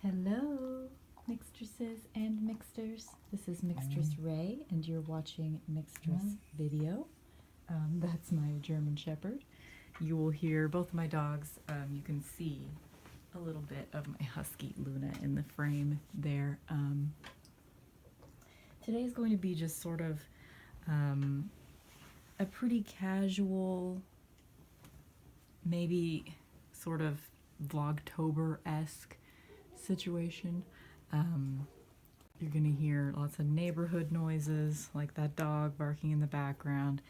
Hello, mixtresses and mixters. This is Mixtress Ray, and you're watching Mixtress Video. That's my German Shepherd. You will hear both of my dogs. You can see a little bit of my husky Luna in the frame there. Today is going to be just sort of a pretty casual, maybe sort of Vlogtober-esque situation. You're gonna hear lots of neighborhood noises, like that dog barking in the background.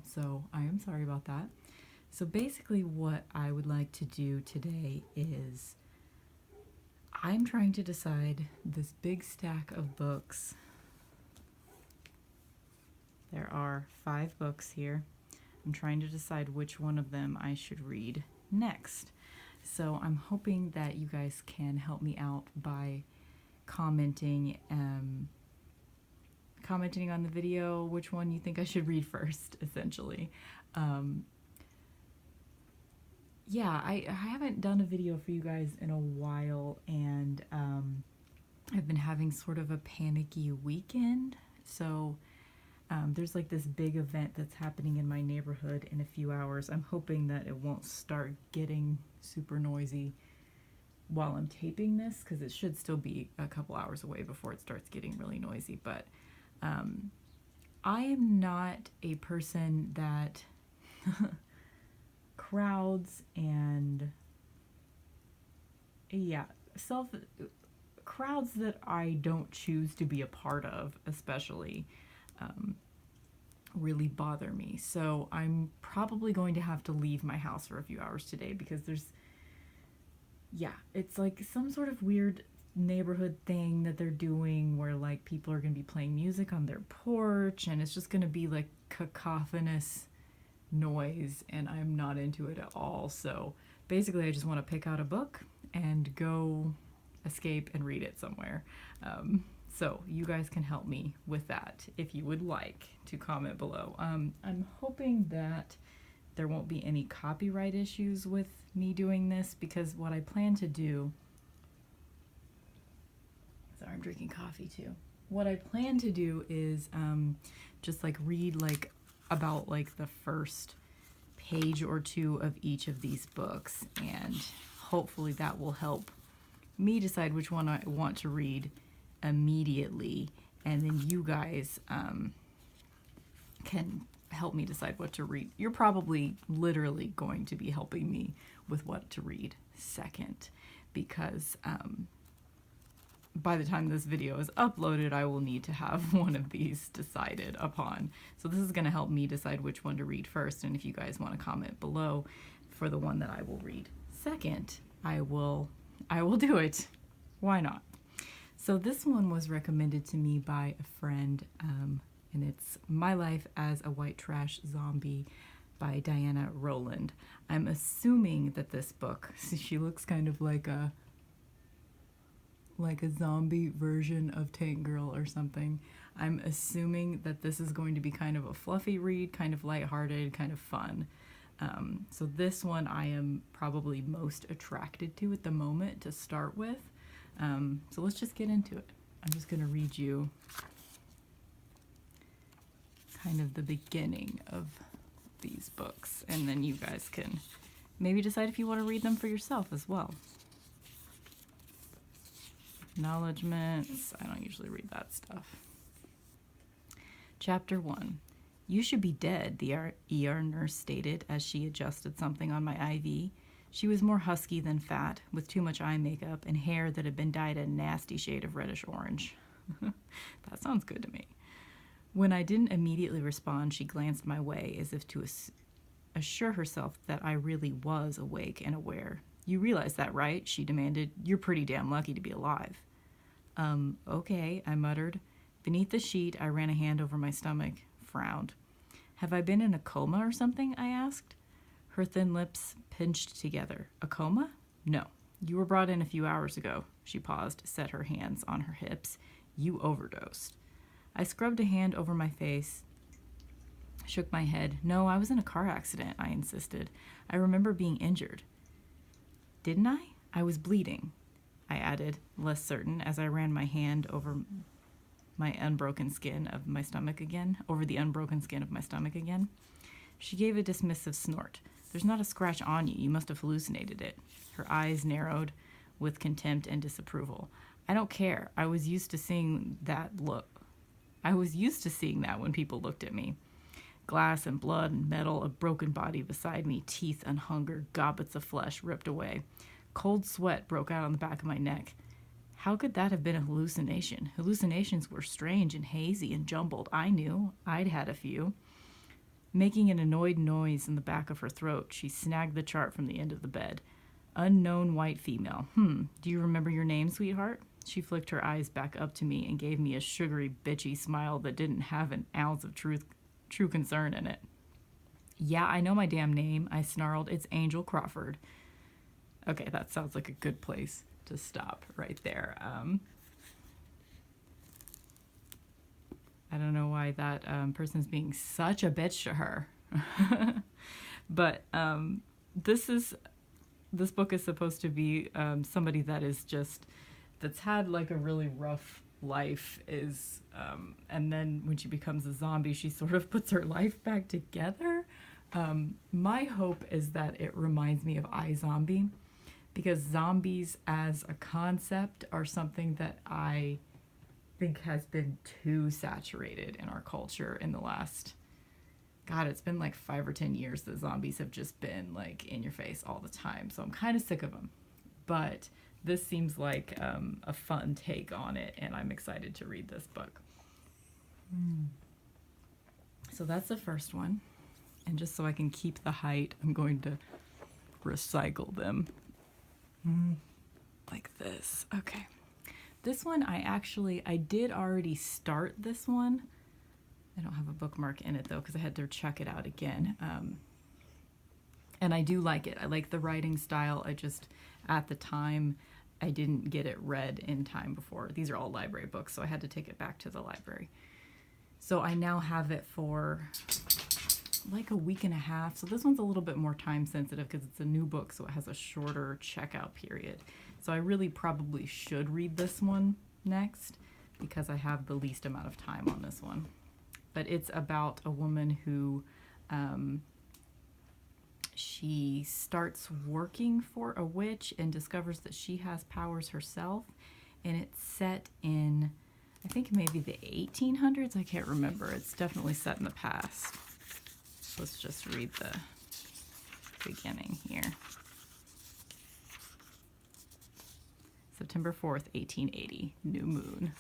So I am sorry about that. So basically what I would like to do today is I'm trying to decide this big stack of books. There are 5 books here. I'm trying to decide which one of them I should read next. So I'm hoping that you guys can help me out by commenting on the video which one you think I should read first, essentially. Yeah, I haven't done a video for you guys in a while, and I've been having sort of a panicky weekend. So there's like this big event that's happening in my neighborhood in a few hours. I'm hoping that it won't start getting super noisy while I'm taping this, because it should still be a couple hours away before it starts getting really noisy. But I am not a person that crowds and crowds that I don't choose to be a part of, especially, really bother me. So I'm probably going to have to leave my house for a few hours today, because it's like some sort of weird neighborhood thing that they're doing where like people are going to be playing music on their porch, and it's just going to be like cacophonous noise, and I'm not into it at all. So basically I just want to pick out a book and go escape and read it somewhere. So you guys can help me with that if you would like to comment below. I'm hoping that there won't be any copyright issues with me doing this, because what I plan to do... Sorry, I'm drinking coffee too. What I plan to do is just like read like about like the first page or two of each of these books, and hopefully that will help me decide which one I want to read immediately, and then you guys can help me decide what to read. You're probably literally going to be helping me with what to read second, because by the time this video is uploaded, I will need to have one of these decided upon. So this is going to help me decide which one to read first, and if you guys want to comment below for the one that I will read second, I will do it. Why not? So this one was recommended to me by a friend, and it's My Life as a White Trash Zombie by Diana Rowland. I'm assuming that this book, she looks kind of like a zombie version of Tank Girl or something. I'm assuming that this is going to be kind of a fluffy read, kind of lighthearted, kind of fun. So this one I am probably most attracted to at the moment to start with. So let's just get into it. I'm just going to read you kind of the beginning of these books, and then you guys can maybe decide if you want to read them for yourself as well. Acknowledgements. I don't usually read that stuff. Chapter 1. You should be dead, the ER nurse stated as she adjusted something on my IV. She was more husky than fat, with too much eye makeup and hair that had been dyed a nasty shade of reddish orange. That sounds good to me. When I didn't immediately respond, she glanced my way as if to assure herself that I really was awake and aware. You realize that, right? She demanded. You're pretty damn lucky to be alive. Okay, I muttered. Beneath the sheet, I ran a hand over my stomach, frowned. Have I been in a coma or something? I asked. Her thin lips pinched together. A coma? No. You were brought in a few hours ago. She paused, set her hands on her hips. You overdosed. I scrubbed a hand over my face, shook my head. No, I was in a car accident, I insisted. I remember being injured. Didn't I? I was bleeding. I added, less certain, as I ran my hand over my unbroken skin of my stomach again, over the unbroken skin of my stomach again. She gave a dismissive snort. There's not a scratch on you. You must have hallucinated it. Her eyes narrowed with contempt and disapproval. I don't care. I was used to seeing that when people looked at me. Glass and blood and metal, a broken body beside me, teeth and hunger, gobbets of flesh ripped away. Cold sweat broke out on the back of my neck. How could that have been a hallucination? Hallucinations were strange and hazy and jumbled. I knew. I'd had a few. Making an annoyed noise in the back of her throat, she snagged the chart from the end of the bed. Unknown white female. Do you remember your name, sweetheart? She flicked her eyes back up to me and gave me a sugary, bitchy smile that didn't have an ounce of true concern in it. Yeah, I know my damn name, I snarled. It's Angel Crawford. Okay, that sounds like a good place to stop right there. I don't know why that person's being such a bitch to her. But this book is supposed to be somebody that is that's had like a really rough life, and then when she becomes a zombie, she sort of puts her life back together. My hope is that it reminds me of iZombie, because zombies as a concept are something that I think has been too saturated in our culture in the last, God, it's been like 5 or 10 years that zombies have just been like in your face all the time. So I'm kind of sick of them. But this seems like a fun take on it, and I'm excited to read this book. So that's the first one. And just so I can keep the height, I'm going to recycle them. Like this. Okay. This one I did already start this one. I don't have a bookmark in it though, because I had to check it out again. And I do like it. I like the writing style. At the time, I didn't get it read in time before. These are all library books, so I had to take it back to the library. So I now have it for like a week and a half. So this one's a little bit more time sensitive because it's a new book, so it has a shorter checkout period. So I really probably should read this one next because I have the least amount of time on this one. But it's about a woman who she starts working for a witch and discovers that she has powers herself. And it's set in, I think maybe the 1800s. I can't remember. It's definitely set in the past. Let's just read the beginning here. September 4th, 1880, new moon.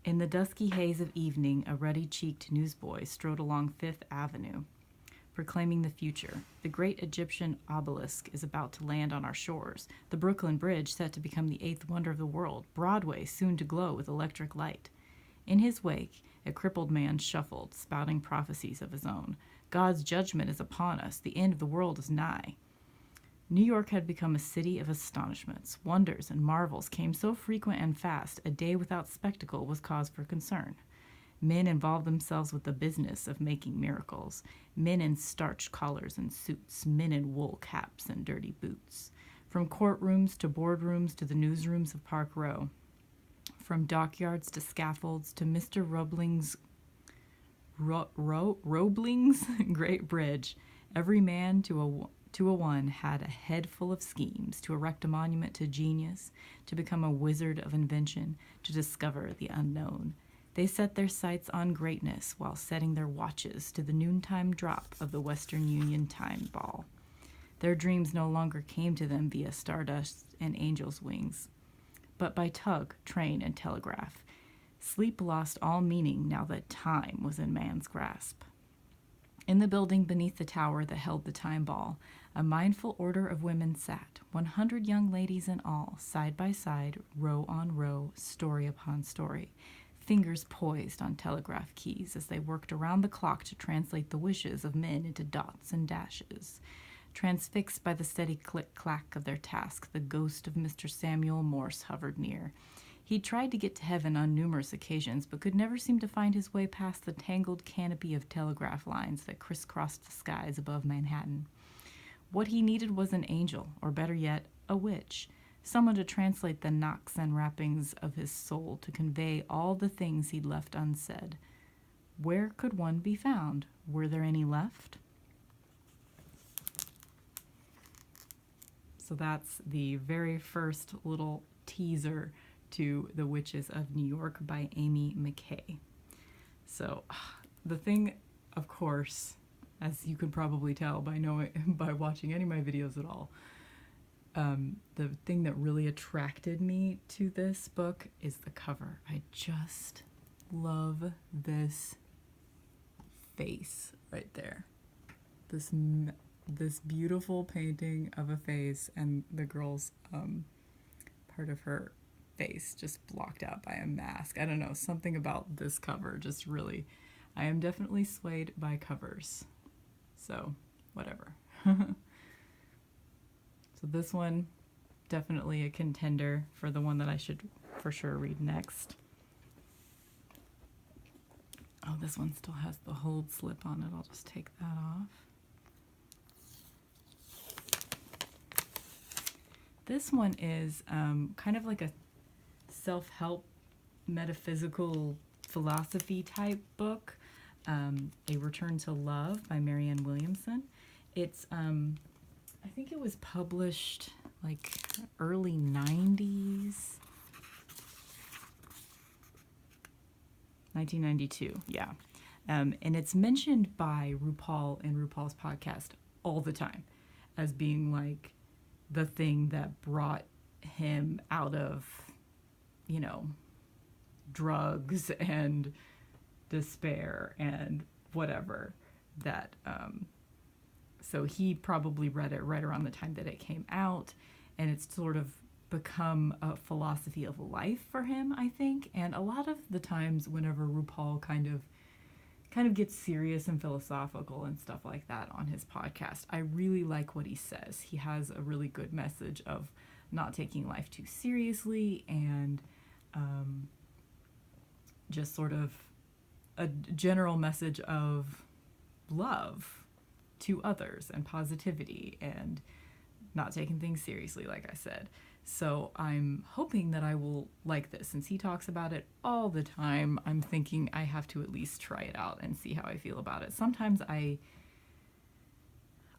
In the dusky haze of evening, a ruddy-cheeked newsboy strode along Fifth Avenue, proclaiming the future. The great Egyptian obelisk is about to land on our shores. The Brooklyn Bridge set to become the 8th wonder of the world. Broadway soon to glow with electric light. In his wake, a crippled man shuffled, spouting prophecies of his own. God's judgment is upon us. The end of the world is nigh. New York had become a city of astonishments. Wonders and marvels came so frequent and fast, a day without spectacle was cause for concern. Men involved themselves with the business of making miracles. Men in starched collars and suits, men in wool caps and dirty boots. From courtrooms to boardrooms to the newsrooms of Park Row. From dockyards to scaffolds to Mr. Roebling's Great Bridge, every man to a one had a head full of schemes to erect a monument to genius, to become a wizard of invention, to discover the unknown. They set their sights on greatness while setting their watches to the noontime drop of the Western Union time ball. Their dreams no longer came to them via stardust and angels' wings, but by tug, train, and telegraph. Sleep lost all meaning now that time was in man's grasp. In the building beneath the tower that held the time ball, a mindful order of women sat, 100 young ladies in all, side by side, row on row, story upon story, fingers poised on telegraph keys as they worked around the clock to translate the wishes of men into dots and dashes. Transfixed by the steady click-clack of their task, the ghost of Mr. Samuel Morse hovered near. He tried to get to heaven on numerous occasions, but could never seem to find his way past the tangled canopy of telegraph lines that crisscrossed the skies above Manhattan. What he needed was an angel, or better yet, a witch, someone to translate the knocks and rappings of his soul, to convey all the things he'd left unsaid. Where could one be found? Were there any left? So that's the very first little teaser to The Witches of New York by Amy McKay. So the thing, of course, as you could probably tell by watching any of my videos at all, the thing that really attracted me to this book is the cover. I just love this face right there. This beautiful painting of a face, and the girl's part of her face just blocked out by a mask. I don't know, something about this cover just really, I am definitely swayed by covers. So, whatever. So this one, definitely a contender for the one that I should for sure read next. Oh, this one still has the hold slip on it. I'll just take that off. This one is kind of like a self-help, metaphysical philosophy type book, A Return to Love by Marianne Williamson. It's, I think it was published like early 90s. 1992, yeah. And it's mentioned by RuPaul in RuPaul's podcast all the time as being like the thing that brought him out of, you know, drugs and despair and whatever. That so he probably read it right around the time that it came out, and it's sort of become a philosophy of life for him, I think. And a lot of the times whenever RuPaul kind of gets serious and philosophical and stuff like that on his podcast, I really like what he says. He has a really good message of not taking life too seriously, and just sort of a general message of love to others and positivity and not taking things seriously, like I said. So I'm hoping that I will like this. Since he talks about it all the time, I'm thinking I have to at least try it out and see how I feel about it. Sometimes I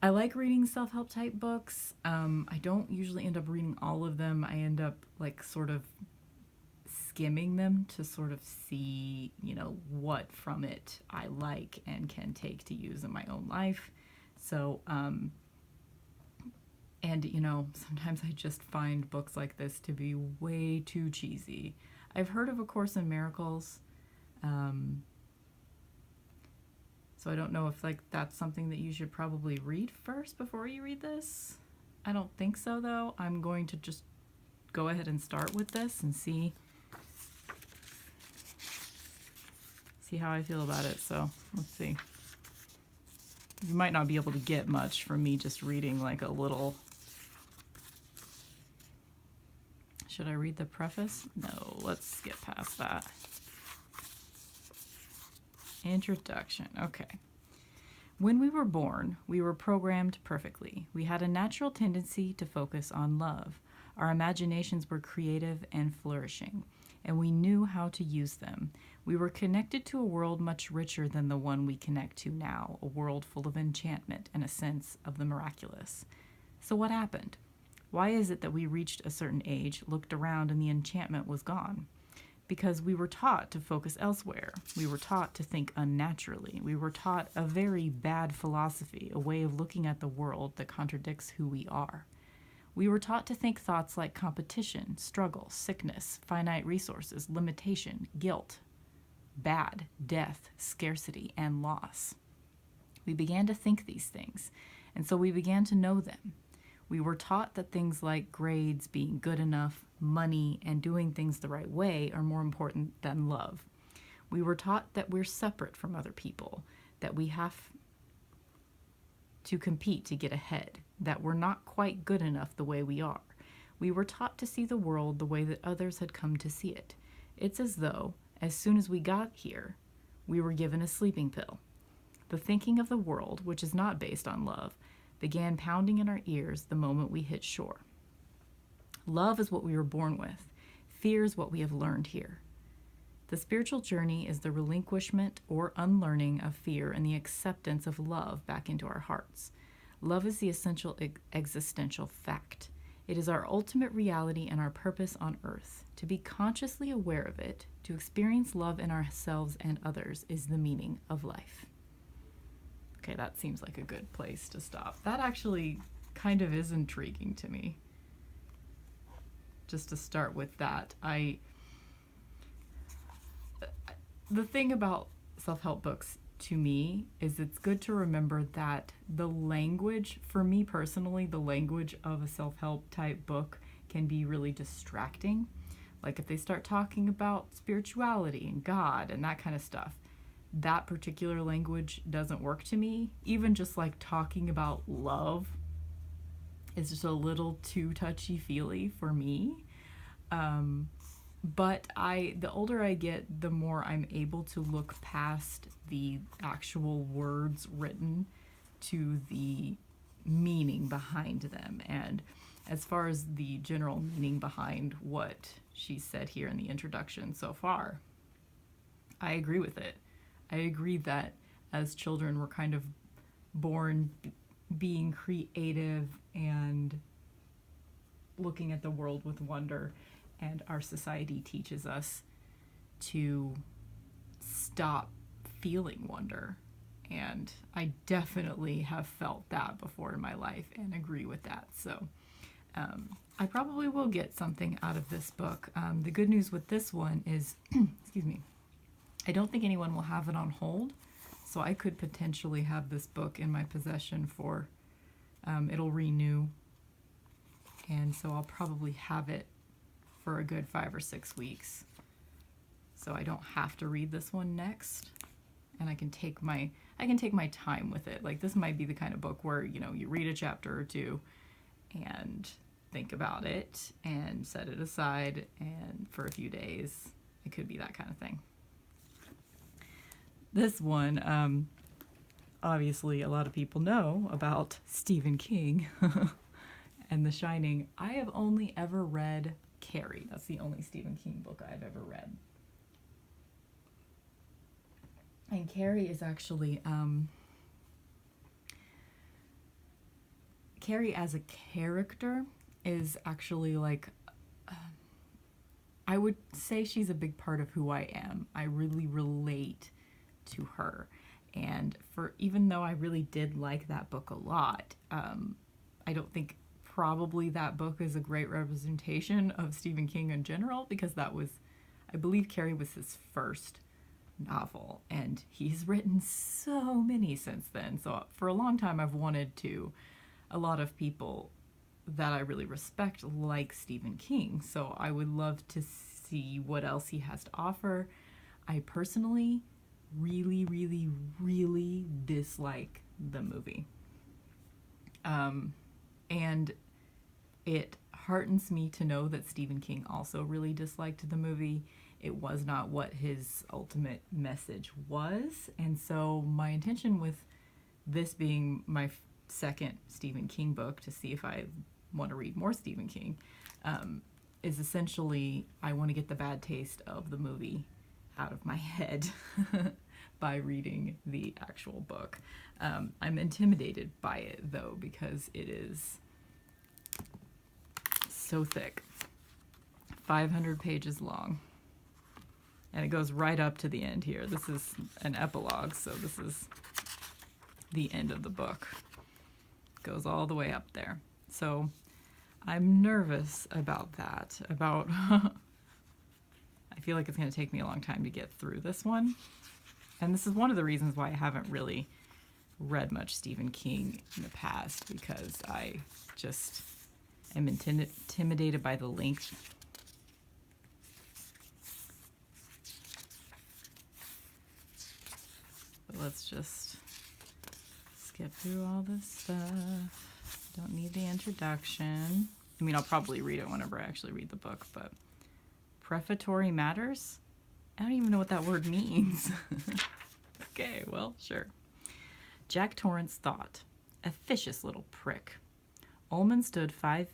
like reading self-help type books. I don't usually end up reading all of them. I end up like sort of skimming them to sort of see, you know, what from it I like and can take to use in my own life. So, and, you know, sometimes I just find books like this to be way too cheesy. I've heard of A Course in Miracles, so I don't know if, like, that's something that you should probably read first before you read this. I don't think so, though. I'm going to just go ahead and start with this and see how I feel about it. So, let's see. You might not be able to get much from me just reading, like, a little... Should I read the preface? No, let's skip past that. Introduction. Okay. When we were born, we were programmed perfectly. We had a natural tendency to focus on love. Our imaginations were creative and flourishing, and we knew how to use them. We were connected to a world much richer than the one we connect to now, a world full of enchantment and a sense of the miraculous. So what happened? Why is it that we reached a certain age, looked around, and the enchantment was gone? Because we were taught to focus elsewhere. We were taught to think unnaturally. We were taught a very bad philosophy, a way of looking at the world that contradicts who we are. We were taught to think thoughts like competition, struggle, sickness, finite resources, limitation, guilt, bad, death, scarcity, and loss. We began to think these things, and so we began to know them. We were taught that things like grades, being good enough, money, and doing things the right way are more important than love. We were taught that we're separate from other people, that we have to compete to get ahead, that we're not quite good enough the way we are. We were taught to see the world the way that others had come to see it. It's as though, as soon as we got here, we were given a sleeping pill. The thinking of the world, which is not based on love, began pounding in our ears the moment we hit shore. Love is what we were born with. Fear is what we have learned here. The spiritual journey is the relinquishment or unlearning of fear and the acceptance of love back into our hearts. Love is the essential existential fact. It is our ultimate reality and our purpose on earth. To be consciously aware of it, to experience love in ourselves and others, is the meaning of life. Okay, that seems like a good place to stop. That actually kind of is intriguing to me. Just to start with that, the thing about self-help books to me is it's good to remember that the language, for me personally, the language of a self-help type book can be really distracting. Like if they start talking about spirituality and God and that kind of stuff, that particular language doesn't work to me. Even just like talking about love is just a little too touchy-feely for me. But the older I get, the more I'm able to look past the actual words written to the meaning behind them. And as far as the general meaning behind what she said here in the introduction so far, I agree with it. I agree that as children, we're kind of born being creative and looking at the world with wonder. And our society teaches us to stop feeling wonder. And I definitely have felt that before in my life and agree with that. So I probably will get something out of this book. The good news with this one is, excuse me, I don't think anyone will have it on hold. So I could potentially have this book in my possession for, it'll renew. And so I'll probably have it for a good 5 or 6 weeks. So I don't have to read this one next. And I can take my time with it. Like this might be the kind of book where, you know, you read a chapter or two and think about it and set it aside and for a few days. It could be that kind of thing. This one, obviously a lot of people know about Stephen King and The Shining. I have only ever read Carrie. That's the only Stephen King book I've ever read. And Carrie is actually, Carrie as a character is actually like, I would say she's a big part of who I am. I really relate to her. And even though I really did like that book a lot, I don't think probably that book is a great representation of Stephen King in general, because that was, I believe Carrie was his first novel, and he's written so many since then. So for a long time I've wanted to, a lot of people that I really respect like Stephen King, so I would love to see what else he has to offer. I personally really, really, really dislike the movie. And it heartens me to know that Stephen King also really disliked the movie. It was not what his ultimate message was. And so my intention with this being my second Stephen King book, to see if I want to read more Stephen King, is essentially I want to get the bad taste of the movie out of my head by reading the actual book. I'm intimidated by it though, because it is so thick, 500 pages long, and it goes right up to the end here. This is an epilogue, so this is the end of the book. It goes all the way up there. So I'm nervous about that, I feel like it's going to take me a long time to get through this one. And this is one of the reasons why I haven't really read much Stephen King in the past, because I just am intimidated by the length. But let's just skip through all this stuff. Don't need the introduction. I mean, I'll probably read it whenever I actually read the book, but prefatory matters? I don't even know what that word means. Okay, well, sure. Jack Torrance thought, "Officious little prick." Ullman stood 5'5"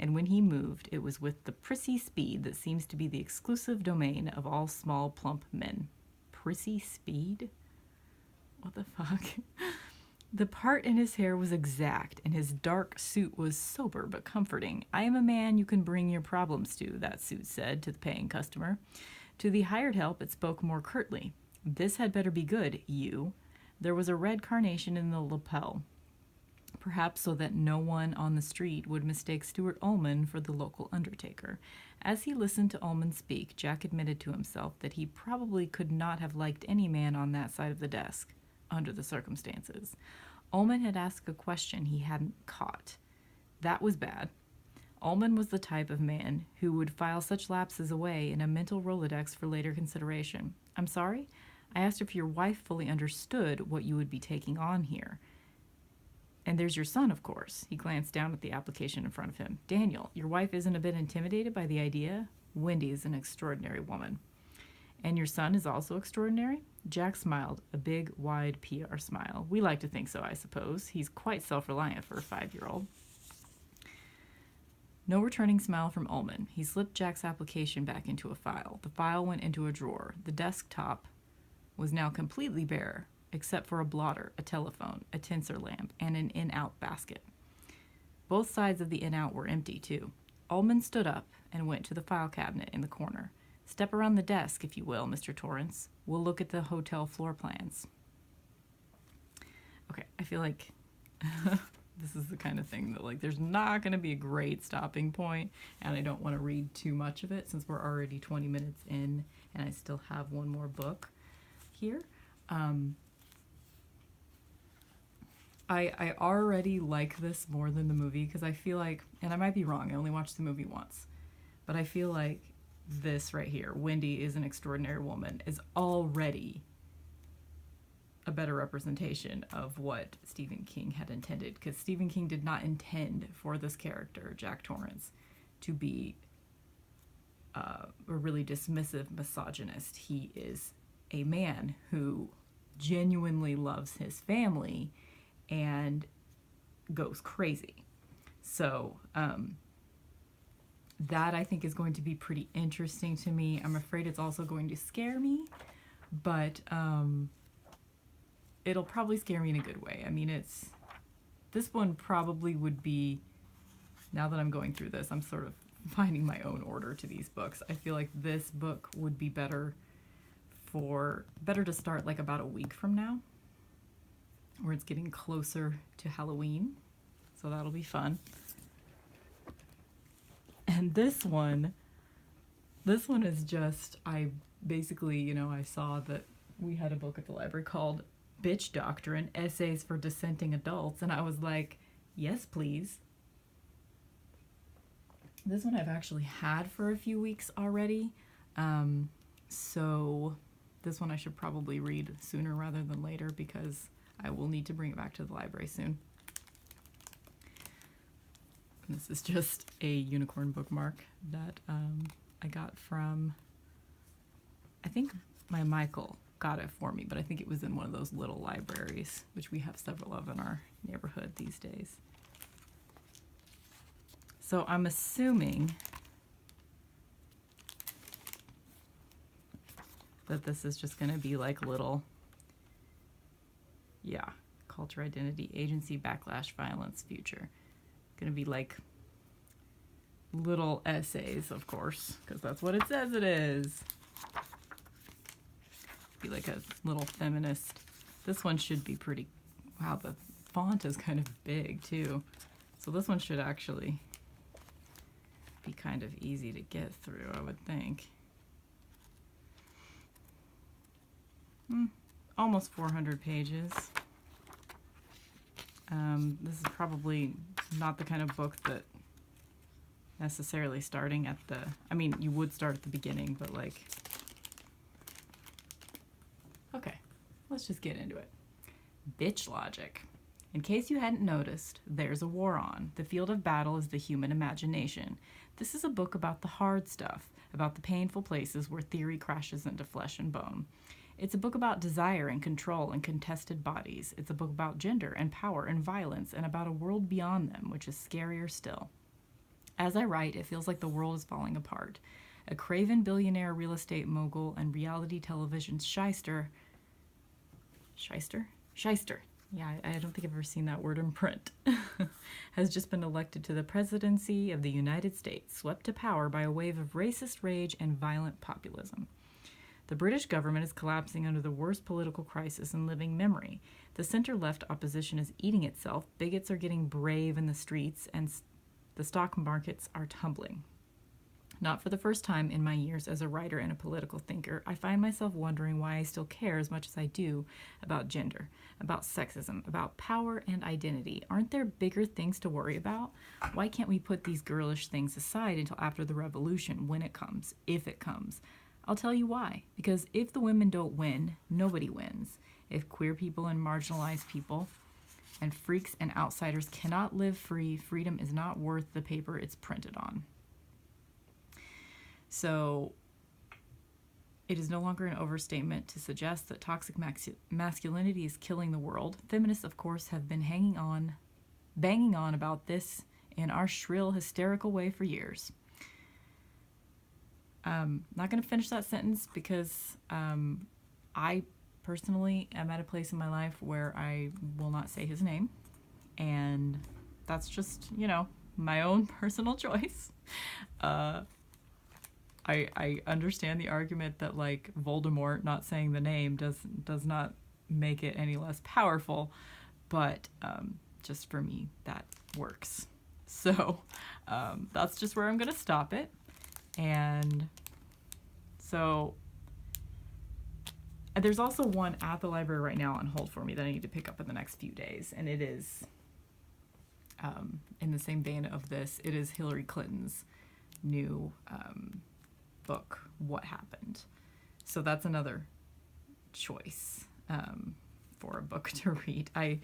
and when he moved, it was with the prissy speed that seems to be the exclusive domain of all small, plump men. Prissy speed? What the fuck? The part in his hair was exact, and his dark suit was sober but comforting. I am a man you can bring your problems to, that suit said to the paying customer. To the hired help, it spoke more curtly. This had better be good, you. There was a red carnation in the lapel, perhaps so that no one on the street would mistake Stuart Ullman for the local undertaker. As he listened to Ullman speak, Jack admitted to himself that he probably could not have liked any man on that side of the desk, under the circumstances. Ullman had asked a question he hadn't caught. That was bad. Ullman was the type of man who would file such lapses away in a mental Rolodex for later consideration. I'm sorry? I asked if your wife fully understood what you would be taking on here. And there's your son, of course. He glanced down at the application in front of him. Daniel, your wife isn't a bit intimidated by the idea? Wendy is an extraordinary woman. And your son is also extraordinary? Jack smiled, a big, wide PR smile. We like to think so, I suppose. He's quite self-reliant for a 5-year-old. No returning smile from Ullman. He slipped Jack's application back into a file. The file went into a drawer. The desktop was now completely bare, except for a blotter, a telephone, a tinsel lamp, and an in-out basket. Both sides of the in-out were empty, too. Ullman stood up and went to the file cabinet in the corner. Step around the desk, if you will, Mr. Torrance. We'll look at the hotel floor plans. Okay, I feel like this is the kind of thing that, like, there's not going to be a great stopping point, and I don't want to read too much of it since we're already 20 minutes in, and I still have one more book here. I already like this more than the movie because I feel like, and I might be wrong, I only watched the movie once, but I feel like this right here, Wendy is an extraordinary woman, is already a better representation of what Stephen King had intended, because Stephen King did not intend for this character, Jack Torrance, to be a really dismissive misogynist. He is a man who genuinely loves his family and goes crazy. So that I think is going to be pretty interesting to me. I'm afraid it's also going to scare me, but it'll probably scare me in a good way. I mean, this one probably would be, now that I'm going through this, I'm sort of finding my own order to these books. I feel like this book would be better to start like about a week from now, where it's getting closer to Halloween. So that'll be fun. And this one is just, I basically, I saw that we had a book at the library called Bitch Doctrine, Essays for Dissenting Adults, and I was like, yes, please. This one I've actually had for a few weeks already, so this one I should probably read sooner rather than later because I will need to bring it back to the library soon. And this is just a unicorn bookmark that I got from, I think my Michael got it for me, but I think it was in one of those little libraries, which we have several of in our neighborhood these days. So I'm assuming that this is just going to be like little, culture, identity, agency, backlash, violence, future. Going to be like little essays, of course, because that's what it says it is. Be like a little feminist. This one should be pretty, wow, the font is kind of big too. So this one should actually be kind of easy to get through, I would think. Almost 400 pages. This is probably not the kind of book that necessarily starting at the, I mean, you would start at the beginning, but like, okay, let's just get into it. Bitch logic. In case you hadn't noticed, there's a war on. The field of battle is the human imagination. This is a book about the hard stuff, about the painful places where theory crashes into flesh and bone. It's a book about desire and control and contested bodies. It's a book about gender and power and violence and about a world beyond them, which is scarier still. As I write, it feels like the world is falling apart. A craven billionaire real estate mogul and reality television shyster. Shyster? Shyster. Yeah, I don't think I've ever seen that word in print. Has just been elected to the presidency of the United States, swept to power by a wave of racist rage and violent populism. The British government is collapsing under the worst political crisis in living memory. The center-left opposition is eating itself, bigots are getting brave in the streets, and the stock markets are tumbling. Not for the first time in my years as a writer and a political thinker, I find myself wondering why I still care as much as I do about gender, about sexism, about power and identity. Aren't there bigger things to worry about? Why can't we put these girlish things aside until after the revolution, when it comes, if it comes? I'll tell you why. Because if the women don't win, nobody wins. If queer people and marginalized people and freaks and outsiders cannot live free, freedom is not worth the paper it's printed on. So it is no longer an overstatement to suggest that toxic masculinity is killing the world. Feminists, of course, have been banging on about this in our shrill, hysterical way for years. Not going to finish that sentence because I personally am at a place in my life where I will not say his name. And that's just, my own personal choice. I understand the argument that like Voldemort not saying the name does not make it any less powerful, but just for me that works. So that's just where I'm gonna stop it. And so there's also one at the library right now on hold for me that I need to pick up in the next few days, and it is in the same vein of this. It is Hillary Clinton's new book, What Happened. So that's another choice for a book to read. I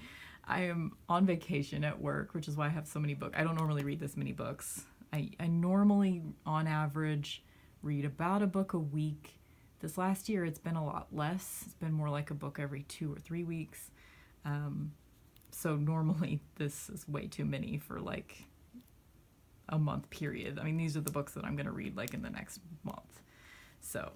am on vacation at work, which is why I have so many books. I don't normally read this many books. I normally, on average, read about a book a week. This last year, it's been a lot less. It's been more like a book every 2 or 3 weeks. So normally, this is way too many for like a month period. I mean, these are the books that I'm going to read like in the next month. So,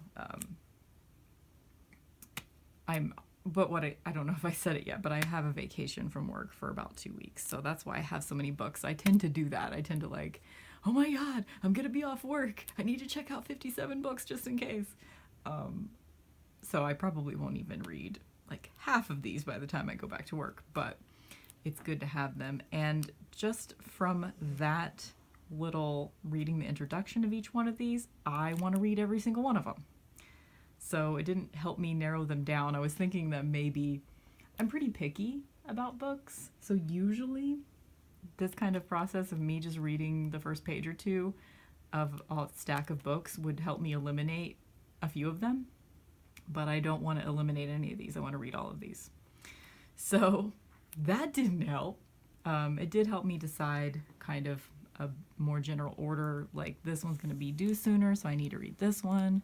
I don't know if I said it yet, but I have a vacation from work for about 2 weeks. So that's why I have so many books. I tend to do that. I tend to like, oh my God, I'm going to be off work. I need to check out 57 books just in case. So I probably won't even read like half of these by the time I go back to work, but it's good to have them. And just from that little reading the introduction of each one of these, I want to read every single one of them. So it didn't help me narrow them down. I was thinking that maybe I'm pretty picky about books. So usually this kind of process of me just reading the first page or two of a stack of books would help me eliminate a few of them. But I don't want to eliminate any of these. I want to read all of these. So that didn't help. It did help me decide kind of a more general order, like this one's going to be due sooner, so I need to read this one.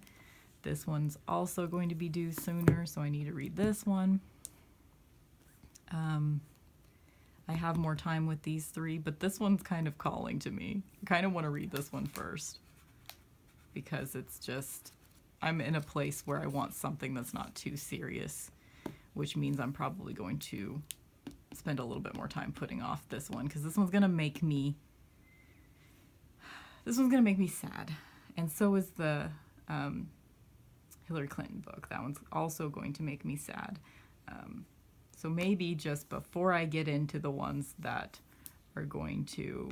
This one's also going to be due sooner, so I need to read this one. I have more time with these three, but this one's kind of calling to me. I kind of want to read this one first because it's just, I'm in a place where I want something that's not too serious, which means I'm probably going to spend a little bit more time putting off this one because this one's going to make me sad. And so is the Hillary Clinton book. That one's also going to make me sad. So maybe just before I get into the ones that are going to,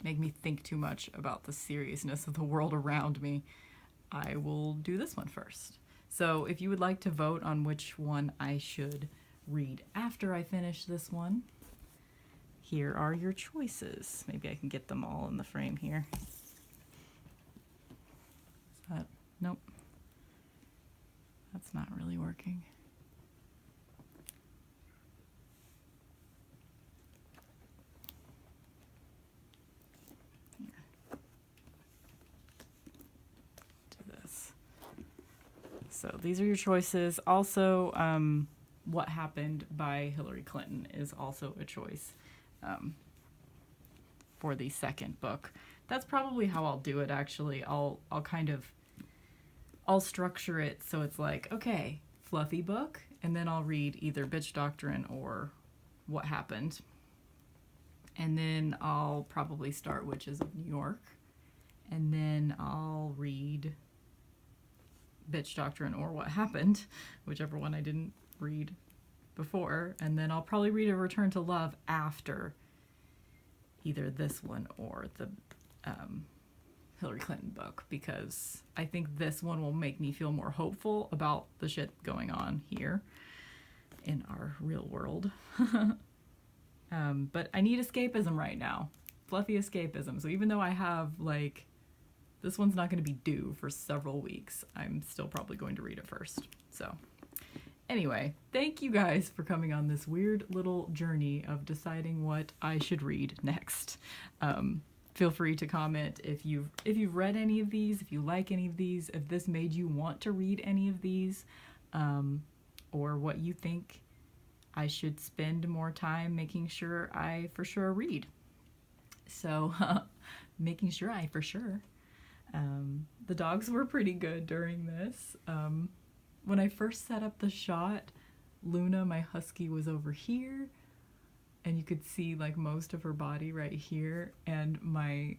make me think too much about the seriousness of the world around me, I will do this one first. So if you would like to vote on which one I should read after I finish this one, here are your choices. Maybe I can get them all in the frame here. Nope. That's not really working. Here. Do this. So these are your choices. Also, What Happened by Hillary Clinton is also a choice. for the second book. That's probably how I'll do it, actually. I'll structure it so it's like, okay, fluffy book, and then I'll read either Bitch Doctrine or What Happened. And then I'll probably start Witches of New York. And then I'll read Bitch Doctrine or What Happened, whichever one I didn't read before. And then I'll probably read A Return to Love after either this one or the Hillary Clinton book, because I think this one will make me feel more hopeful about the shit going on here in our real world. But I need escapism right now. Fluffy escapism. So even though I have, like, this one's not going to be due for several weeks, I'm still probably going to read it first. So anyway, thank you guys for coming on this weird little journey of deciding what I should read next. Feel free to comment if you've read any of these, if you like any of these, if this made you want to read any of these, or what you think I should spend more time making sure I for sure read. So, making sure I for sure. The dogs were pretty good during this. When I first set up the shot, Luna, my husky, was over here, and you could see like most of her body right here, and my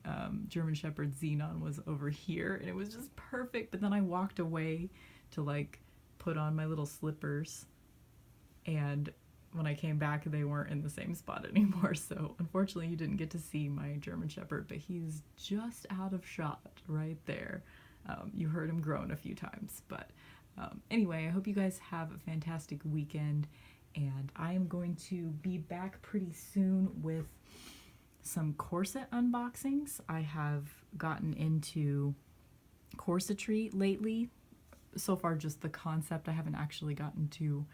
German Shepherd Xenon was over here, and it was just perfect. But then I walked away to like put on my little slippers, and when I came back, they weren't in the same spot anymore. So unfortunately, you didn't get to see my German Shepherd, but he's just out of shot right there. You heard him groan a few times. But anyway, I hope you guys have a fantastic weekend, and I am going to be back pretty soon with some corset unboxings. I have gotten into corsetry lately. So far, just the concept. I haven't actually gotten to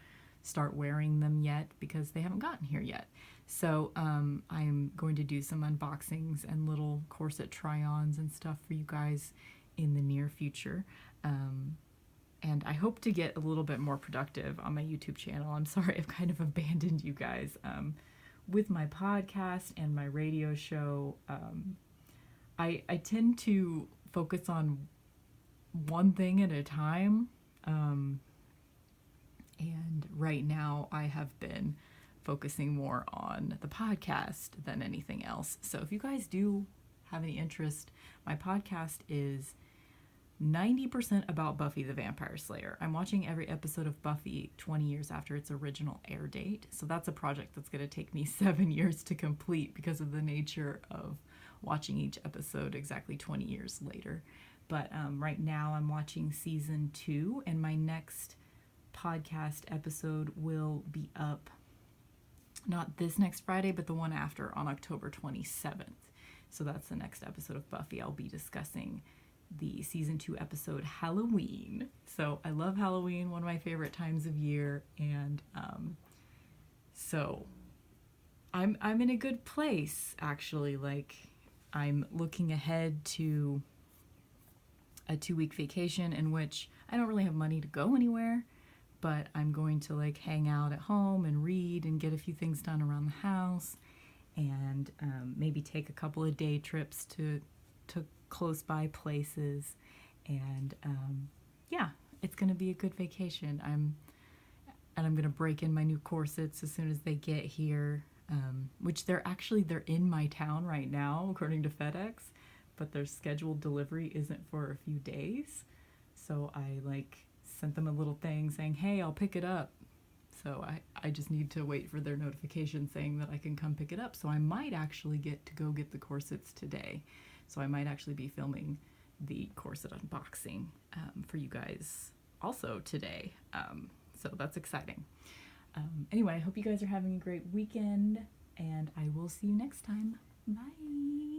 start wearing them yet because they haven't gotten here yet. So I'm going to do some unboxings and little corset try-ons and stuff for you guys in the near future. And I hope to get a little bit more productive on my YouTube channel. I'm sorry I've kind of abandoned you guys. With my podcast and my radio show, I tend to focus on one thing at a time. And right now I have been focusing more on the podcast than anything else. So if you guys do have any interest, my podcast is 90% about Buffy the Vampire Slayer. I'm watching every episode of Buffy 20 years after its original air date. So that's a project that's going to take me 7 years to complete because of the nature of watching each episode exactly 20 years later. But right now I'm watching season 2, and my next podcast episode will be up not this next Friday, but the one after, on October 27th. So that's the next episode of Buffy. I'll be discussing the season 2 episode Halloween. So I love Halloween, one of my favorite times of year, and so I'm in a good place, actually. Like, I'm looking ahead to a 2-week vacation in which I don't really have money to go anywhere, but I'm going to like hang out at home and read and get a few things done around the house, and maybe take a couple of day trips to close by places. And yeah, it's going to be a good vacation. I'm going to break in my new corsets as soon as they get here, which they're in my town right now, according to FedEx, but their scheduled delivery isn't for a few days. So I sent them a little thing saying, hey, I'll pick it up. So I just need to wait for their notification saying that I can come pick it up. So I might actually get to go get the corsets today. So I might actually be filming the corset unboxing for you guys also today. So that's exciting. Anyway, I hope you guys are having a great weekend, and I will see you next time. Bye.